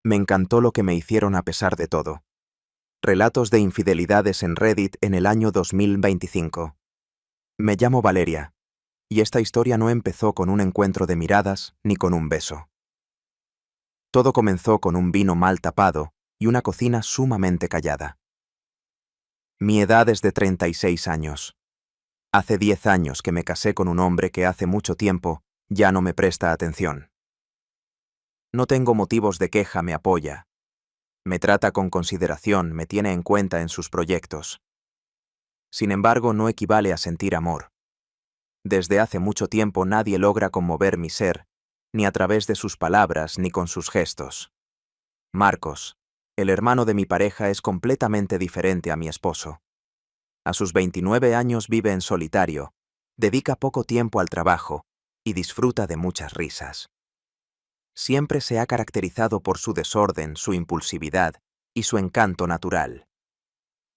Me encantó lo que me hicieron a pesar de todo. Relatos de infidelidades en Reddit en el año 2025. Me llamo Valeria, y esta historia no empezó con un encuentro de miradas ni con un beso. Todo comenzó con un vino mal tapado y una cocina sumamente callada. Mi edad es de 36 años. Hace 10 años que me casé con un hombre que hace mucho tiempo ya no me presta atención. No tengo motivos de queja, me apoya. Me trata con consideración, me tiene en cuenta en sus proyectos. Sin embargo, no equivale a sentir amor. Desde hace mucho tiempo nadie logra conmover mi ser, ni a través de sus palabras ni con sus gestos. Marcos, el hermano de mi pareja, es completamente diferente a mi esposo. A sus 29 años vive en solitario, dedica poco tiempo al trabajo y disfruta de muchas risas. Siempre se ha caracterizado por su desorden, su impulsividad y su encanto natural.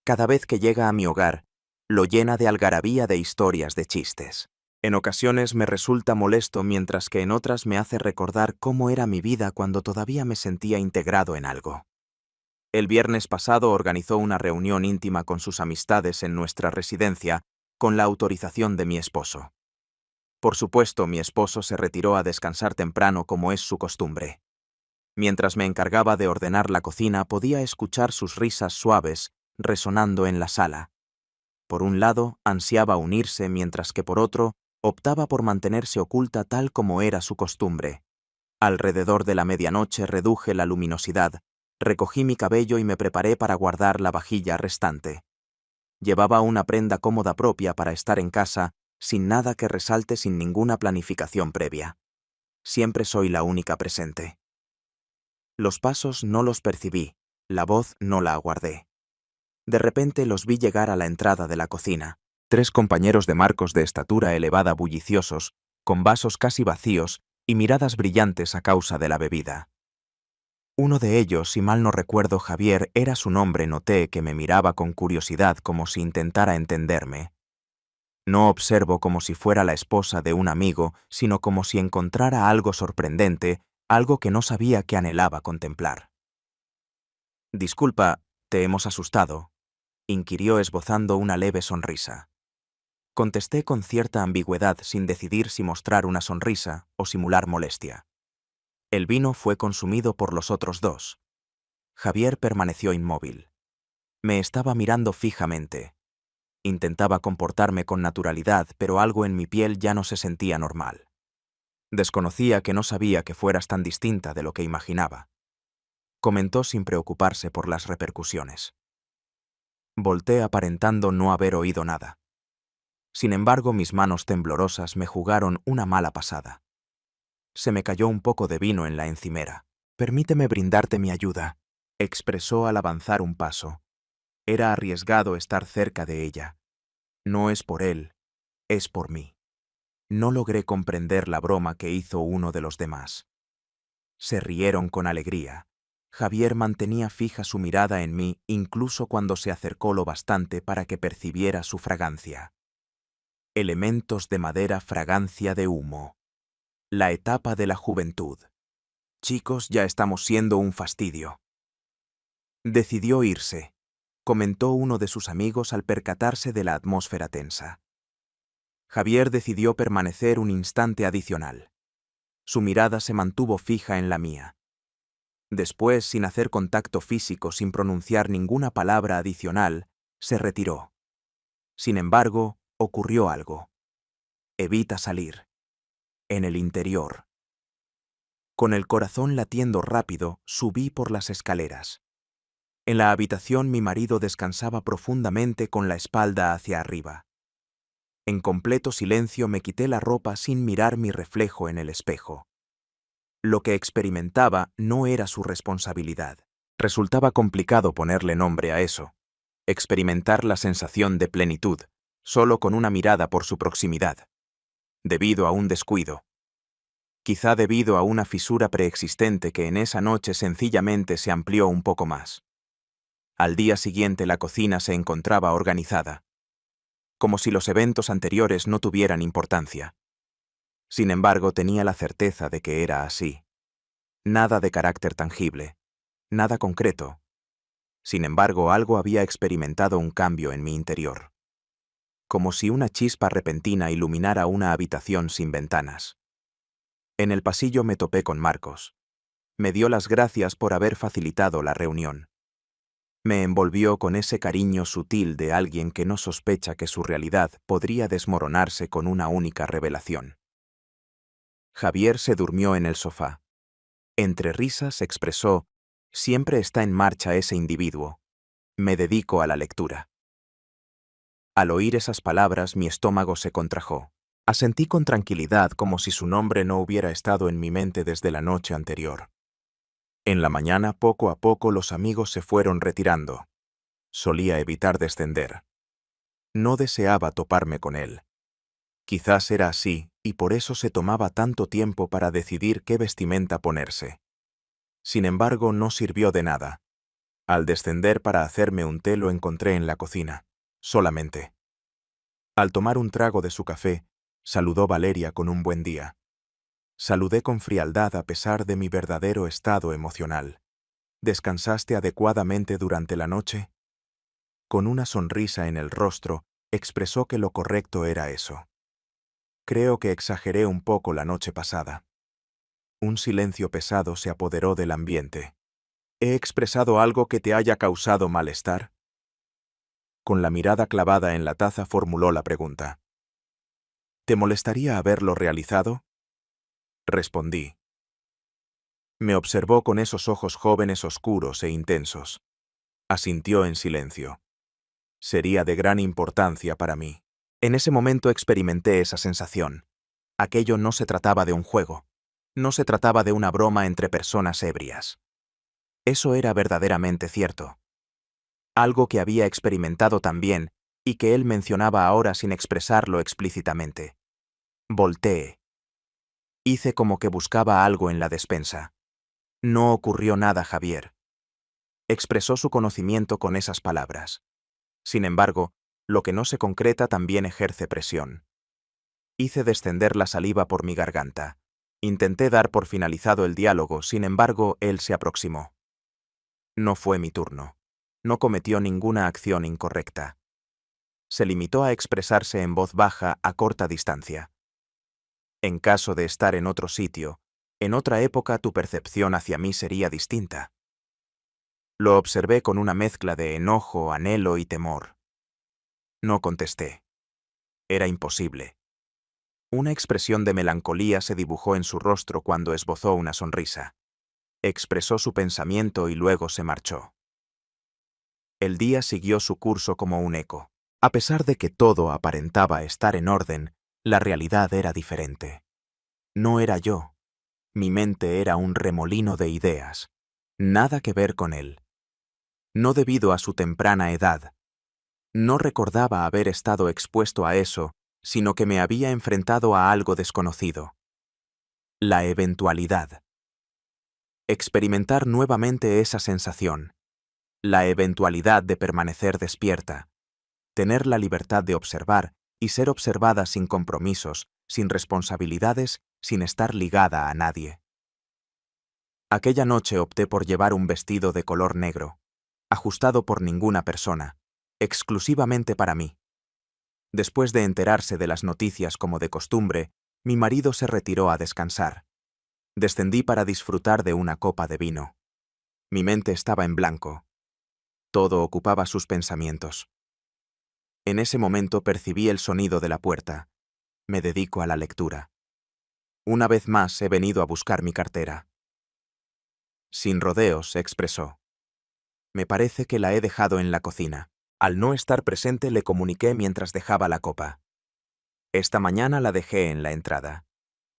Cada vez que llega a mi hogar, lo llena de algarabía, de historias, de chistes. En ocasiones me resulta molesto, mientras que en otras me hace recordar cómo era mi vida cuando todavía me sentía integrado en algo. El viernes pasado organizó una reunión íntima con sus amistades en nuestra residencia, con la autorización de mi esposo. Por supuesto, mi esposo se retiró a descansar temprano, como es su costumbre. Mientras me encargaba de ordenar la cocina, podía escuchar sus risas suaves resonando en la sala. Por un lado, ansiaba unirse, mientras que por otro, optaba por mantenerse oculta tal como era su costumbre. Alrededor de la medianoche reduje la luminosidad, recogí mi cabello y me preparé para guardar la vajilla restante. Llevaba una prenda cómoda propia para estar en casa, sin nada que resalte, sin ninguna planificación previa. Siempre soy la única presente. Los pasos no los percibí, la voz no la aguardé. De repente los vi llegar a la entrada de la cocina. 3 compañeros de Marcos de estatura elevada, bulliciosos, con vasos casi vacíos y miradas brillantes a causa de la bebida. Uno de ellos, si mal no recuerdo, Javier era su nombre, noté que me miraba con curiosidad, como si intentara entenderme. No observo como si fuera la esposa de un amigo, sino como si encontrara algo sorprendente, algo que no sabía que anhelaba contemplar. «Disculpa, ¿te hemos asustado?», inquirió esbozando una leve sonrisa. Contesté con cierta ambigüedad, sin decidir si mostrar una sonrisa o simular molestia. El vino fue consumido por los otros 2. Javier permaneció inmóvil. Me estaba mirando fijamente. Intentaba comportarme con naturalidad, pero algo en mi piel ya no se sentía normal. Desconocía que no sabía que fueras tan distinta de lo que imaginaba. Comentó sin preocuparse por las repercusiones. Volté aparentando no haber oído nada. Sin embargo, mis manos temblorosas me jugaron una mala pasada. Se me cayó un poco de vino en la encimera. «Permíteme brindarte mi ayuda», expresó al avanzar un paso. Era arriesgado estar cerca de ella. No es por él, es por mí. No logré comprender la broma que hizo uno de los demás. Se rieron con alegría. Javier mantenía fija su mirada en mí, incluso cuando se acercó lo bastante para que percibiera su fragancia. Elementos de madera, fragancia de humo. La etapa de la juventud. «Chicos, ya estamos siendo un fastidio». Decidió irse, comentó uno de sus amigos al percatarse de la atmósfera tensa. Javier decidió permanecer un instante adicional. Su mirada se mantuvo fija en la mía. Después, sin hacer contacto físico, sin pronunciar ninguna palabra adicional, se retiró. Sin embargo, ocurrió algo. Evita salir. En el interior. Con el corazón latiendo rápido, subí por las escaleras. En la habitación mi marido descansaba profundamente con la espalda hacia arriba. En completo silencio me quité la ropa sin mirar mi reflejo en el espejo. Lo que experimentaba no era su responsabilidad. Resultaba complicado ponerle nombre a eso. Experimentar la sensación de plenitud, solo con una mirada por su proximidad. Debido a un descuido. Quizá debido a una fisura preexistente que en esa noche sencillamente se amplió un poco más. Al día siguiente la cocina se encontraba organizada, como si los eventos anteriores no tuvieran importancia. Sin embargo, tenía la certeza de que era así. Nada de carácter tangible, Nada concreto. Sin embargo, algo había experimentado un cambio en mi interior. Como si una chispa repentina iluminara una habitación sin ventanas. En el pasillo me topé con Marcos. Me dio las gracias por haber facilitado la reunión. Me envolvió con ese cariño sutil de alguien que no sospecha que su realidad podría desmoronarse con una única revelación. Javier se durmió en el sofá. Entre risas expresó: «Siempre está en marcha ese individuo. Me dedico a la lectura». Al oír esas palabras, mi estómago se contrajo. Asentí con tranquilidad, como si su nombre no hubiera estado en mi mente desde la noche anterior. En la mañana, poco a poco, los amigos se fueron retirando. Solía evitar descender. No deseaba toparme con él. Quizás era así, y por eso se tomaba tanto tiempo para decidir qué vestimenta ponerse. Sin embargo, no sirvió de nada. Al descender para hacerme un té, lo encontré en la cocina, solamente. Al tomar un trago de su café, saludó Valeria con un buen día. Saludé con frialdad a pesar de mi verdadero estado emocional. ¿Descansaste adecuadamente durante la noche? Con una sonrisa en el rostro, expresó que lo correcto era eso. Creo que exageré un poco la noche pasada. Un silencio pesado se apoderó del ambiente. ¿He expresado algo que te haya causado malestar? Con la mirada clavada en la taza formuló la pregunta. ¿Te molestaría haberlo realizado? Respondí. Me observó con esos ojos jóvenes oscuros e intensos. Asintió en silencio. Sería de gran importancia para mí. En ese momento experimenté esa sensación. Aquello no se trataba de un juego. No se trataba de una broma entre personas ebrias. Eso era verdaderamente cierto. Algo que había experimentado también y que él mencionaba ahora sin expresarlo explícitamente. Volteé. Hice como que buscaba algo en la despensa. No ocurrió nada, Javier. Expresó su conocimiento con esas palabras. Sin embargo, lo que no se concreta también ejerce presión. Hice descender la saliva por mi garganta. Intenté dar por finalizado el diálogo, sin embargo, él se aproximó. No fue mi turno. No cometió ninguna acción incorrecta. Se limitó a expresarse en voz baja a corta distancia. En caso de estar en otro sitio, en otra época, tu percepción hacia mí sería distinta. Lo observé con una mezcla de enojo, anhelo y temor. No contesté. Era imposible. Una expresión de melancolía se dibujó en su rostro cuando esbozó una sonrisa. Expresó su pensamiento y luego se marchó. El día siguió su curso como un eco. A pesar de que todo aparentaba estar en orden, la realidad era diferente. No era yo. Mi mente era un remolino de ideas. Nada que ver con él. No debido a su temprana edad. No recordaba haber estado expuesto a eso, sino que me había enfrentado a algo desconocido. La eventualidad. Experimentar nuevamente esa sensación. La eventualidad de permanecer despierta. Tener la libertad de observar y ser observada sin compromisos, sin responsabilidades, sin estar ligada a nadie. Aquella noche opté por llevar un vestido de color negro, ajustado por ninguna persona, exclusivamente para mí. Después de enterarse de las noticias como de costumbre, mi marido se retiró a descansar. Descendí para disfrutar de una copa de vino. Mi mente estaba en blanco. Todo ocupaba sus pensamientos. En ese momento percibí el sonido de la puerta. Me dedico a la lectura. Una vez más he venido a buscar mi cartera. Sin rodeos, expresó. Me parece que la he dejado en la cocina. Al no estar presente le comuniqué mientras dejaba la copa. Esta mañana la dejé en la entrada.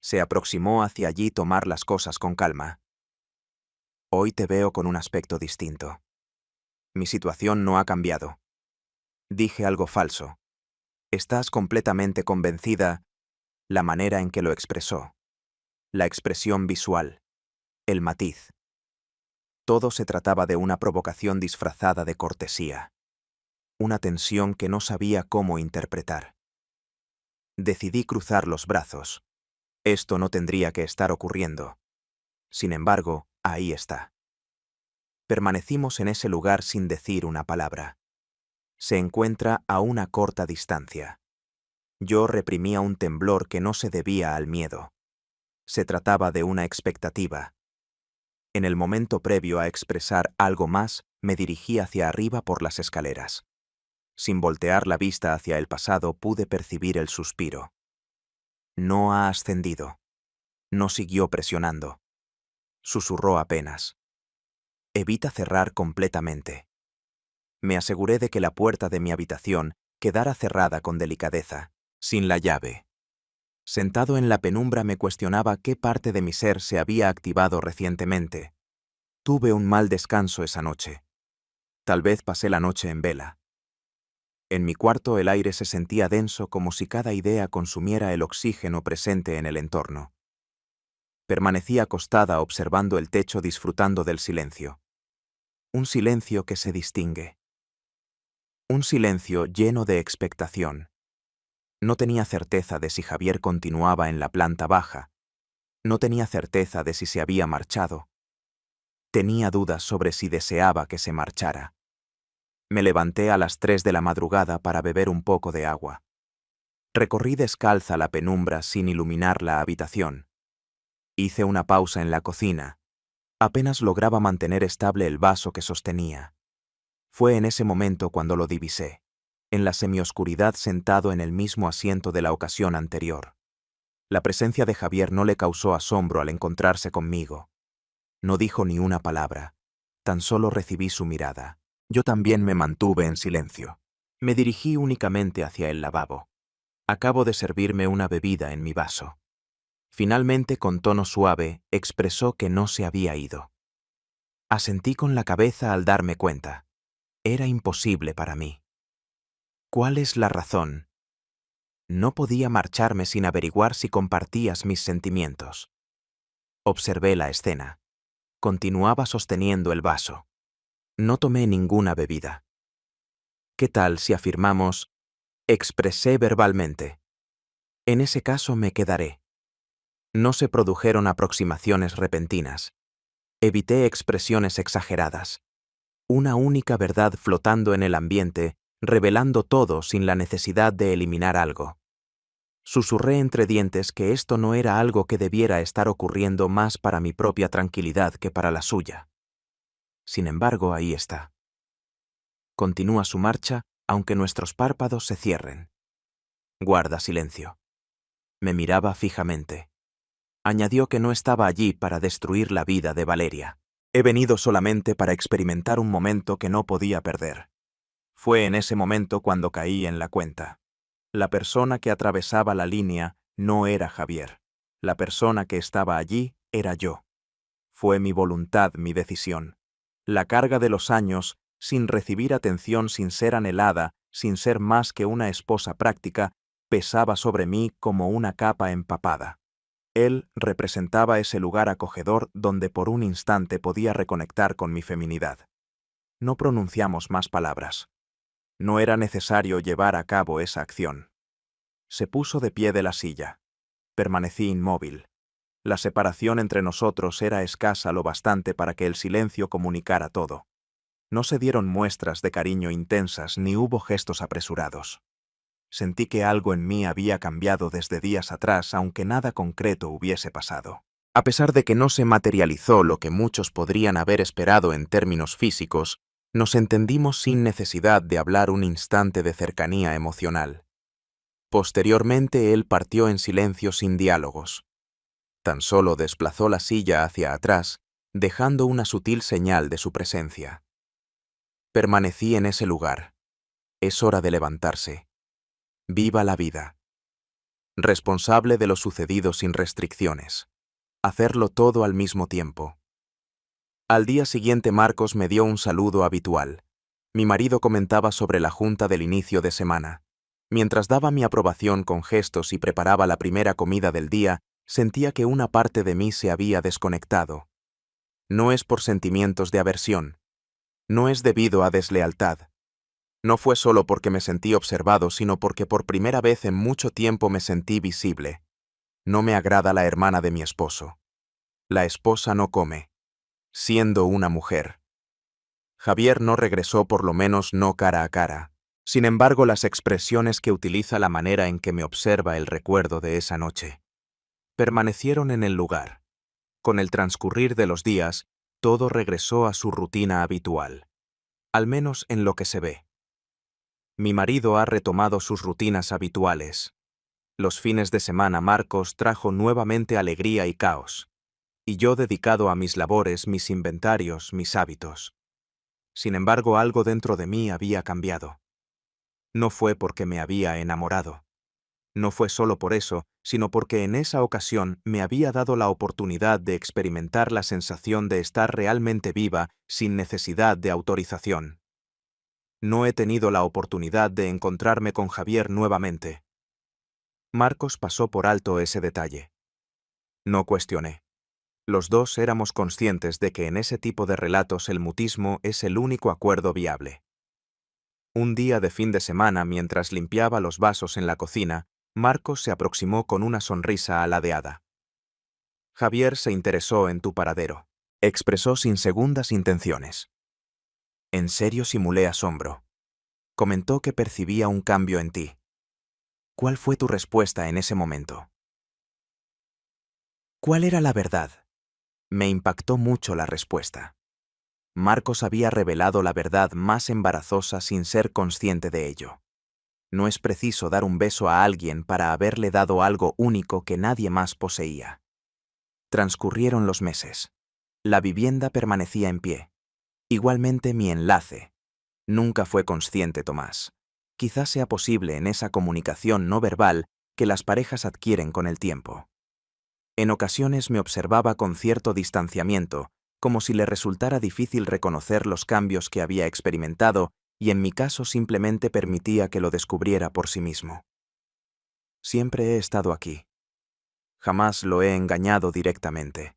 Se aproximó hacia allí tomar las cosas con calma. Hoy te veo con un aspecto distinto. Mi situación no ha cambiado. Dije algo falso. Estás completamente convencida. La manera en que lo expresó. La expresión visual. El matiz. Todo se trataba de una provocación disfrazada de cortesía. Una tensión que no sabía cómo interpretar. Decidí cruzar los brazos. Esto no tendría que estar ocurriendo. Sin embargo, ahí está. Permanecimos en ese lugar sin decir una palabra. Se encuentra a una corta distancia. Yo reprimía un temblor que no se debía al miedo. Se trataba de una expectativa. En el momento previo a expresar algo más, me dirigí hacia arriba por las escaleras. Sin voltear la vista hacia el pasado, pude percibir el suspiro. No ha ascendido. No siguió presionando. Susurró apenas. Evita cerrar completamente. Me aseguré de que la puerta de mi habitación quedara cerrada con delicadeza, sin la llave. Sentado en la penumbra me cuestionaba qué parte de mi ser se había activado recientemente. Tuve un mal descanso esa noche. Tal vez pasé la noche en vela. En mi cuarto el aire se sentía denso como si cada idea consumiera el oxígeno presente en el entorno. Permanecí acostada observando el techo disfrutando del silencio. Un silencio que se distingue. Un silencio lleno de expectación. No tenía certeza de si Javier continuaba en la planta baja. No tenía certeza de si se había marchado. Tenía dudas sobre si deseaba que se marchara. Me levanté a las 3 de la madrugada para beber un poco de agua. Recorrí descalza la penumbra sin iluminar la habitación. Hice una pausa en la cocina. Apenas lograba mantener estable el vaso que sostenía. Fue en ese momento cuando lo divisé, en la semioscuridad sentado en el mismo asiento de la ocasión anterior. La presencia de Javier no le causó asombro al encontrarse conmigo. No dijo ni una palabra, tan solo recibí su mirada. Yo también me mantuve en silencio. Me dirigí únicamente hacia el lavabo. Acabo de servirme una bebida en mi vaso. Finalmente, con tono suave, expresó que no se había ido. Asentí con la cabeza al darme cuenta. Era imposible para mí. ¿Cuál es la razón? No podía marcharme sin averiguar si compartías mis sentimientos. Observé la escena. Continuaba sosteniendo el vaso. No tomé ninguna bebida. ¿Qué tal si afirmamos, expresé verbalmente? En ese caso me quedaré. No se produjeron aproximaciones repentinas. Evité expresiones exageradas. Una única verdad flotando en el ambiente, revelando todo sin la necesidad de eliminar algo. Susurré entre dientes que esto no era algo que debiera estar ocurriendo más para mi propia tranquilidad que para la suya. Sin embargo, ahí está. Continúa su marcha, aunque nuestros párpados se cierren. Guarda silencio. Me miraba fijamente. Añadió que no estaba allí para destruir la vida de Valeria. He venido solamente para experimentar un momento que no podía perder. Fue en ese momento cuando caí en la cuenta. La persona que atravesaba la línea no era Javier. La persona que estaba allí era yo. Fue mi voluntad, mi decisión. La carga de los años, sin recibir atención, sin ser anhelada, sin ser más que una esposa práctica, pesaba sobre mí como una capa empapada. Él representaba ese lugar acogedor donde por un instante podía reconectar con mi feminidad. No pronunciamos más palabras. No era necesario llevar a cabo esa acción. Se puso de pie de la silla. Permanecí inmóvil. La separación entre nosotros era escasa lo bastante para que el silencio comunicara todo. No se dieron muestras de cariño intensas ni hubo gestos apresurados. Sentí que algo en mí había cambiado desde días atrás, aunque nada concreto hubiese pasado. A pesar de que no se materializó lo que muchos podrían haber esperado en términos físicos, nos entendimos sin necesidad de hablar un instante de cercanía emocional. Posteriormente él partió en silencio sin diálogos. Tan solo desplazó la silla hacia atrás, dejando una sutil señal de su presencia. Permanecí en ese lugar. Es hora de levantarse. Viva la vida. Responsable de lo sucedido sin restricciones. Hacerlo todo al mismo tiempo. Al día siguiente Marcos me dio un saludo habitual. Mi marido comentaba sobre la junta del inicio de semana. Mientras daba mi aprobación con gestos y preparaba la primera comida del día, sentía que una parte de mí se había desconectado. No es por sentimientos de aversión. No es debido a deslealtad. No fue solo porque me sentí observado, sino porque por primera vez en mucho tiempo me sentí visible. No me agrada la hermana de mi esposo. La esposa no come. Siendo una mujer. Javier no regresó, por lo menos no cara a cara. Sin embargo, las expresiones que utiliza, la manera en que me observa, el recuerdo de esa noche, permanecieron en el lugar. Con el transcurrir de los días, todo regresó a su rutina habitual, al menos en lo que se ve. Mi marido ha retomado sus rutinas habituales. Los fines de semana Marcos trajo nuevamente alegría y caos, y yo dedicado a mis labores, mis inventarios, mis hábitos. Sin embargo, algo dentro de mí había cambiado. No fue porque me había enamorado. No fue solo por eso, sino porque en esa ocasión me había dado la oportunidad de experimentar la sensación de estar realmente viva sin necesidad de autorización. No he tenido la oportunidad de encontrarme con Javier nuevamente. Marcos pasó por alto ese detalle. No cuestioné. Los dos éramos conscientes de que en ese tipo de relatos el mutismo es el único acuerdo viable. Un día de fin de semana, mientras limpiaba los vasos en la cocina, Marcos se aproximó con una sonrisa aladeada. Javier se interesó en tu paradero, expresó sin segundas intenciones. En serio, simulé asombro. Comentó que percibía un cambio en ti. ¿Cuál fue tu respuesta en ese momento? ¿Cuál era la verdad? Me impactó mucho la respuesta. Marcos había revelado la verdad más embarazosa sin ser consciente de ello. No es preciso dar un beso a alguien para haberle dado algo único que nadie más poseía. Transcurrieron los meses. La vivienda permanecía en pie. Igualmente mi enlace. Nunca fue consciente Tomás. Quizás sea posible en esa comunicación no verbal que las parejas adquieren con el tiempo. En ocasiones me observaba con cierto distanciamiento, como si le resultara difícil reconocer los cambios que había experimentado, y en mi caso simplemente permitía que lo descubriera por sí mismo. Siempre he estado aquí. Jamás lo he engañado directamente.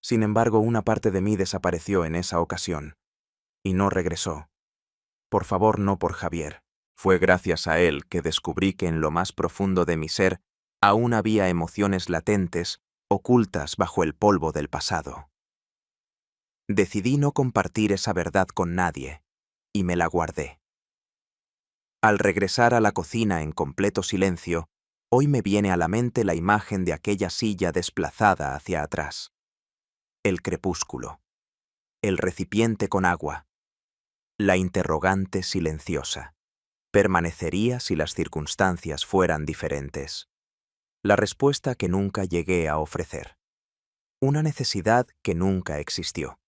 Sin embargo, una parte de mí desapareció en esa ocasión, y no regresó. Por favor, no por Javier. Fue gracias a él que descubrí que en lo más profundo de mi ser aún había emociones latentes, ocultas bajo el polvo del pasado. Decidí no compartir esa verdad con nadie, y me la guardé. Al regresar a la cocina en completo silencio, hoy me viene a la mente la imagen de aquella silla desplazada hacia atrás. El crepúsculo. El recipiente con agua. La interrogante silenciosa. ¿Permanecería si las circunstancias fueran diferentes? La respuesta que nunca llegué a ofrecer. Una necesidad que nunca existió.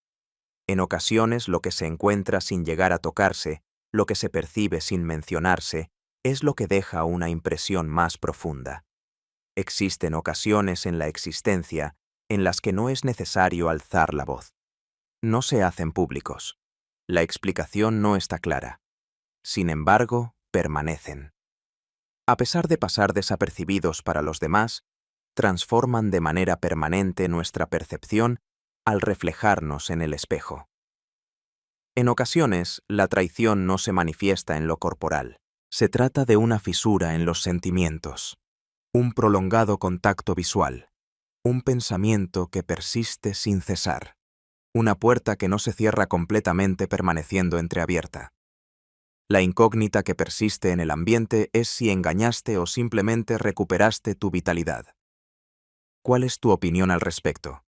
En ocasiones lo que se encuentra sin llegar a tocarse, lo que se percibe sin mencionarse, es lo que deja una impresión más profunda. Existen ocasiones en la existencia en las que no es necesario alzar la voz. No se hacen públicos. La explicación no está clara. Sin embargo, permanecen. A pesar de pasar desapercibidos para los demás, transforman de manera permanente nuestra percepción al reflejarnos en el espejo. En ocasiones, la traición no se manifiesta en lo corporal. Se trata de una fisura en los sentimientos, un prolongado contacto visual, un pensamiento que persiste sin cesar, una puerta que no se cierra completamente permaneciendo entreabierta. La incógnita que persiste en el ambiente es si engañaste o simplemente recuperaste tu vitalidad. ¿Cuál es tu opinión al respecto?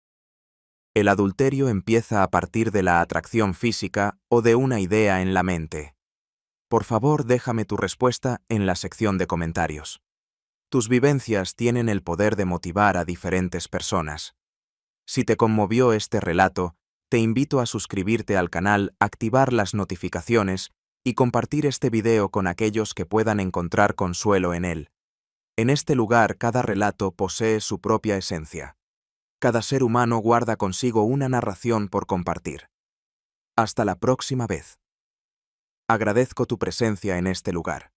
¿El adulterio empieza a partir de la atracción física o de una idea en la mente? Por favor, déjame tu respuesta en la sección de comentarios. Tus vivencias tienen el poder de motivar a diferentes personas. Si te conmovió este relato, te invito a suscribirte al canal, activar las notificaciones y compartir este video con aquellos que puedan encontrar consuelo en él. En este lugar, cada relato posee su propia esencia. Cada ser humano guarda consigo una narración por compartir. Hasta la próxima vez. Agradezco tu presencia en este lugar.